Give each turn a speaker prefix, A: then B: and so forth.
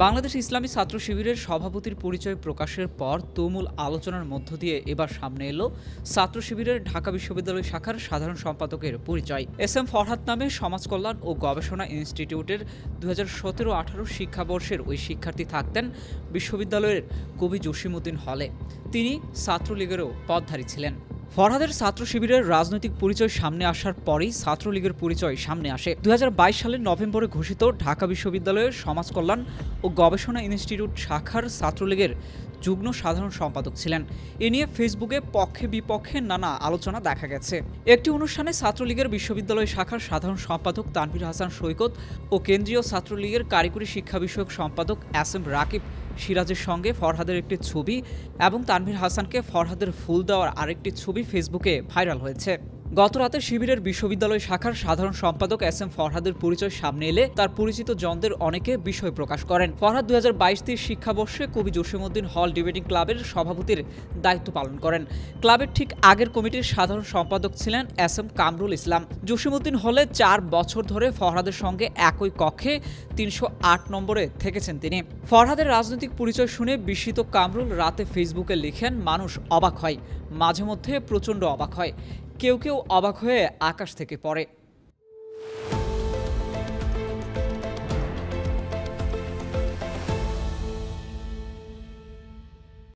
A: বাংলাদেশ ইসলামী ছাত্র শিবিরের সভাপতির পরিচয় প্রকাশের পর তুমুল আলোচনার মধ্য দিয়ে এবার সামনে এলো ছাত্র শিবিরের ঢাকা বিশ্ববিদ্যালয় শাখার সাধারণ সম্পাদকের পরিচয়। এস এম ফরহাদ নামে সমাজ কল্যাণ ও গবেষণা ইনস্টিটিউটের 2017-18 শিক্ষাবর্ষের ওই শিক্ষার্থী থাকতেন বিশ্ববিদ্যালয়ের কবি জসিমউদ্দিন হলে। তিনি ছাত্রলীগেরও পদধারী ছিলেন। ফরহাদের ছাত্র শিবিরের রাজনৈতিক পরিচয় সামনে আসার পরেই ছাত্রলীগের পরিচয় সামনে আসে। 2022 সালের নভেম্বরে ঘোষিত ঢাকা বিশ্ববিদ্যালয়ের সমাজ কল্যাণ ও গবেষণা ইনস্টিটিউট শাখার ছাত্রলীগের যুগ্ম সাধারণ সম্পাদক ছিলেন। এ নিয়ে ফেসবুকে পক্ষে বিপক্ষে নানা আলোচনা দেখা গেছে। একটি অনুষ্ঠানে ছাত্রলীগের বিশ্ববিদ্যালয় শাখার সাধারণ সম্পাদক তানভীর হাসান সৈকত ও কেন্দ্রীয় ছাত্রলীগের কারিগরি শিক্ষা বিষয়ক সম্পাদক এস এম রাকিব সিরাজের সঙ্গে ফরহাদের একটি ছবি এবং তানভীর হাসানকে ফরহাদের ফুল দেওয়ার আরেকটি ছবি ফেসবুকে ভাইরাল হয়েছে। গতরাতে শিবিরের বিশ্ববিদ্যালয় শাখার সাধারণ সম্পাদক এস এম ফরহাদের পরিচয় সামনে এলে তার পরিচিত জনদের অনেকে বিষয় প্রকাশ করেন। ফরহাদ 2022-23 শিক্ষাবর্ষে কবি জসিমউদ্দিন হল ডিবেটিং ক্লাবের সভাপতির দায়িত্ব পালন করেন। ক্লাবের ঠিক আগের কমিটির সাধারণ সম্পাদক ছিলেন এস এম কামরুল ইসলাম। জসিমউদ্দিন হলে 4 বছর ধরে ফরহাদের সঙ্গে একই কক্ষে 308 নম্বরে থেকেছেন তিনি। ফরহাদের রাজনৈতিক পরিচয় শুনে বিস্মিত কামরুল রাতে ফেসবুকে লিখেন, মানুষ অবাক হয়, মাঝে মধ্যে প্রচণ্ড অবাক হয়, কেউ কেউ অবাক হয়ে আকাশ থেকে পড়ে।